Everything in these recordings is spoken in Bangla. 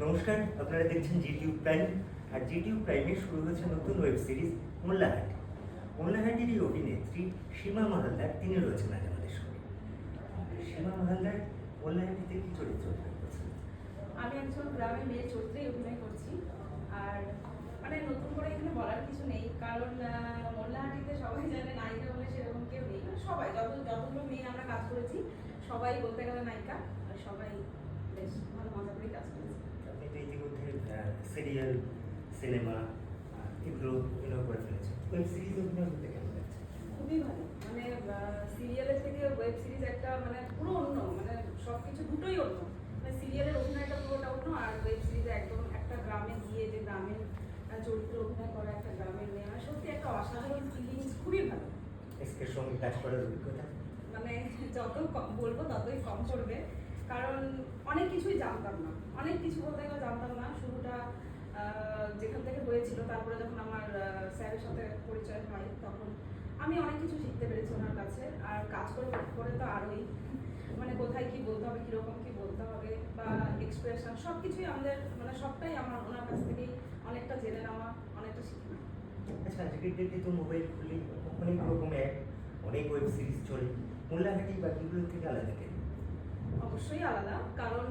নমস্কার, আপনারা দেখছেন জিটিউব প্রাইম। আর জিটিউব প্রাইমে শুরু হয়েছে নতুন ওয়েব সিরিজ মোল্লাহাটি। মোল্লাহাটিরই অভিনেত্রী সীমা মাহালদার, তিনি রয়েছেন আজ আমাদের সঙ্গে। সীমা মাহালদার মোল্লাহাটিতে কি চরিত্র অভিনয় করছেন? আমি একজন গ্রামের মেয়ে চরিত্রেই অভিনয় করছি। আর মানে নতুন করে এখানে বলার কিছু নেই, কারণ মোল্লাহাটিতে সবাই জানে নায়িকা বলে সেরকম কেউ নেই। সবাই যতগুলো মেয়ে আমরা কাজ করেছি সবাই বলতে গেলে নায়িকা, আর সবাই বেশ ভালো মজা করে কাজ করেছি। আপনি তো ইতিমধ্যে সিরিয়াল, সিনেমা এগুলো অভিনয় করে ফেলেছেন। ওয়েব সিরিজ অভিনয় করতে কেমন লাগছে? খুবই ভালো, মানে সিরিয়ালের থেকে ওয়েব সিরিজ একটা মানে পুরো অন্য, মানে সব কিছু দুটোই অন্য। মানে সিরিয়ালের অভিনয়টা পুরোটা অন্য, আর ওয়েব সিরিজে একদম একটা গ্রামে গিয়ে যে গ্রামের চরিত্রে অভিনয় করা একটা গ্রামের মেয়ে, মানে সত্যি একটা অসাধারণ ফিলিংস, খুবই ভালো। এসকের সঙ্গে কাজ করার অভিজ্ঞতা মানে যত বলবো ততই কম করবে, কারণ অনেক কিছুই জানতাম না, অনেক কিছু বলতে গেলে জানতাম না। শুরুটা যেখান থেকে হয়েছিল, তারপরে যখন আমার স্যারের সাথে পরিচয় হয় তখন আমি অনেক কিছু শিখতে পেরেছি ওনার কাছে। আর কাজ করে করে তো আরোই, মানে কোথায় কি বলতে হবে, কীরকম কি বলতে হবে, বা এক্সপ্রেশন সব কিছুই আমাদের, মানে সবটাই আমার ওনার কাছ থেকেই অনেকটা জেনে নেওয়া, অনেকটা শিখে নেওয়া। আচ্ছা, আজকের ডেটে তো মোবাইল খুললেই অনেক রকম অ্যাড, অনেক ওয়েব সিরিজ চলে। মোল্লাহাটি বাকিগুলো থেকে আলাদা কেন? অবশ্যই আলাদা, কারণ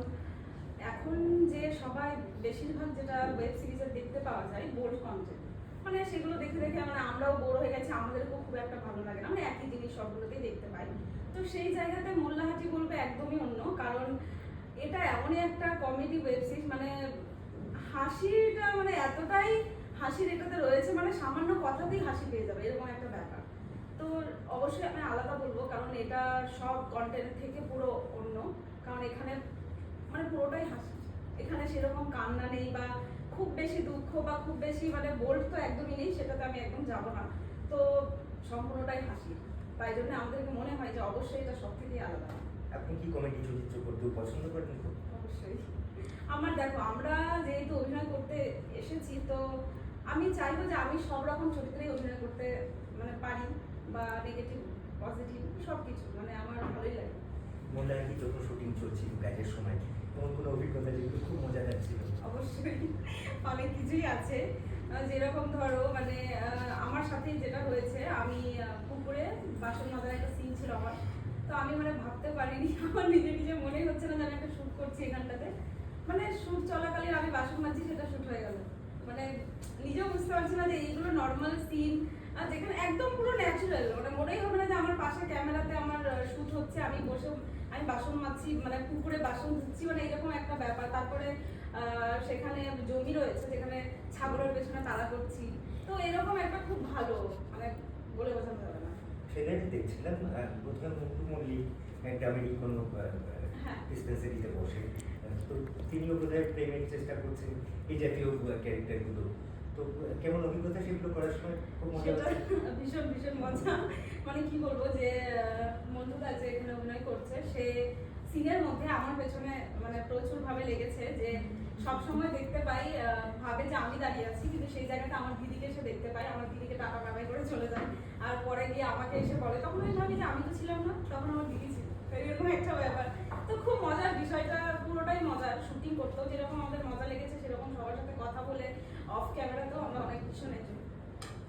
এখন যে সবাই বেশিরভাগ যেটা ওয়েব সিরিজে দেখতে পাওয়া যায় বোল্ড কন্টেন্ট, মানে সেগুলো দেখে দেখে মানে আমরাও বোর হয়ে গেছি, আমাদেরকেও খুব একটা ভালো লাগে না, মানে একই জিনিস সবগুলোতেই দেখতে পাই। তো সেই জায়গাতে মোল্লাহাটি বলবে একদমই অন্য, কারণ এটা এমনই একটা কমেডি ওয়েব সিরিজ, মানে হাসিটা মানে এতটাই হাসির এটাতে রয়েছে, মানে সামান্য কথাতেই হাসি পেয়ে যাবে এরকম একটা ব্যাপার। তো অবশ্যই আমি আলাদা বলবো, কারণ এটা সব কন্টেন্ট থেকে পুরো অন্য, কারণ এখানে মানে পুরোটাই হাসি। এখানে সেরকম কান্না নেই, বা খুব বেশি দুঃখ, বা খুব বেশি মানে বোল্ড তো একদমই নেই, সেটাতে আমি একদম যাব না। তো সম্পূর্ণটাই হাসি, তাই জন্য আমাদেরকে মনে হয় যে অবশ্যই এটা সব থেকেই আলাদা। আপনি কি কমেডি চরিত্র করতেও পছন্দ করেন? অবশ্যই। আমার দেখো, আমরা যেহেতু অভিনয় করতে এসেছি, তো আমি চাইবো যে আমি সব রকম চরিত্রেই অভিনয় করতে মানে পারি, বা নেগেটিভ পজিটিভ সব কিছু, মানে আমার ভালোই লাগে। মোল্লাহাটি যখন শুটিং চলছিল কাজের সময়, এমন কোনো অভিজ্ঞতা যেগুলো খুব মজাদার ছিল? অবশ্যই অনেক কিছুই আছে। যেরকম ধরো মানে আমার সাথে যেটা হয়েছে, আমি পুকুরে বাসন মাজার একটা সিন ছিল আমার, তো আমি মানে ভাবতে পারিনি, আমার নিজে মনেই হচ্ছে না যে আমি একটা শ্যুট করছি এখানটাতে। মানে শ্যুট চলাকালীন আমি বাসন মাজছি, সেটা শ্যুট হয়ে গেল। মানে নিজেও বুঝতে পারছি না যে এইগুলো নর্মাল সিন, যেখানে একদম পুরো ন্যাচারাল, মানে মনেই হবে না যে আমার পাশে ক্যামেরাতে আমার শ্যুট হচ্ছে, আমি বসে আমি বাসন মাজছি, মানে পুকুরে বাসন ধুচ্ছি, মানে এরকম একটা ব্যাপার। তারপরে সেখানে জমি রয়েছে যেখানে ছাগলের পেছনে তাড়া করছি, তো এরকম একটা খুব ভালো, মানে বলে বোঝাতে হবে না। সেটাই দেখছিলাম প্রথমে মুন্টু মল্লিক গ্রামেরই কোনো ডিসপেন্সারিতে বসে, তো তিনিও বোধহয় প্রেমের চেষ্টা করছেন এই জাতীয় ক্যারেক্টারগুলো। তো কেমন অভিজ্ঞতা সেগুলো করার সময়? খুব মজা হচ্ছে? ভীষণ ভীষণ মজা, মানে কি বলবো, যে মন্টুদা যে এখানে অভিনয় করছে, সে সিনের মধ্যে আমার পেছনে মানে প্রচুর ভাবে লেগেছে, যে সবসময় দেখতে পাই ভাবে যে আমি দাঁড়িয়ে আছি, কিন্তু সেই জায়গাতে আমার দিদিকে এসে দেখতে পাই, আমার দিদিকে টাকা বাবাই করে চলে যায়, আর পরে গিয়ে আমাকে এসে বলে, তখন আমি ভাবি যে আমি তো ছিলাম না, তখন আমার দিদি ছিল, এরকম একটা ব্যাপার। তো খুব মজার বিষয়টা, পুরোটাই মজার। শুটিং করতেও যেরকম আমাদের মজা লেগেছে, সেরকম সবার সাথে কথা বলে অফ ক্যামেরাতেও আমরা অনেক ভীষণ এনজয়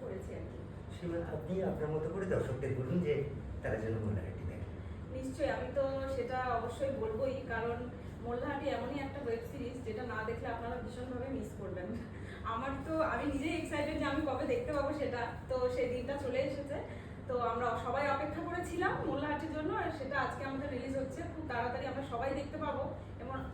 করেছি আর কি। সীমা, আপনি আপনার মতো করে দর্শকদের বলুন যে তারা যেন মোল্লাহাটি দেখে। নিশ্চয়ই, আমি তো সেটা অবশ্যই বলবোই, কারণ মোল্লাহাটি এমনই একটা ওয়েব সিরিজ যেটা না দেখলে আপনারা ভীষণভাবে মিস করবেন। আমার তো আমি নিজেই এক্সাইটেড যে আমি কবে দেখতে পাবো সেটা, তো সেই দিনটা চলে এসেছে। তো আমরা সবাই অপেক্ষা করেছিলাম মোল্লাহাটির জন্য, আর সেটা আজকে আমাদের রিলিজ হচ্ছে, খুব তাড়াতাড়ি আমরা সবাই দেখতে পাবো,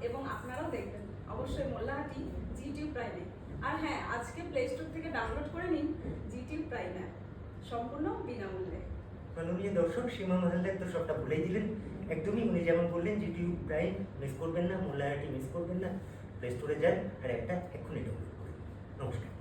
এবং আপনারাও দেখবেন অবশ্যই মোল্লাহাটি জিটিউব প্রাইমে। আর হ্যাঁ, আজকে প্লে স্টোর থেকে ডাউনলোড করে নিন জিটিউব প্রাইম অ্যাপ, সম্পূর্ণ বিনামূল্যে। মাননীয় দর্শক, সীমা মাহালদার তো সবটা বলেই দিলেন একদমই। উনি যেমন বললেন জিটিউব প্রাইম মিস করবেন না, মোল্লাহাটি মিস করবেন না, প্লে স্টোরে যান আর একটা এক্ষুনি ডাউনলোড করুন। নমস্কার।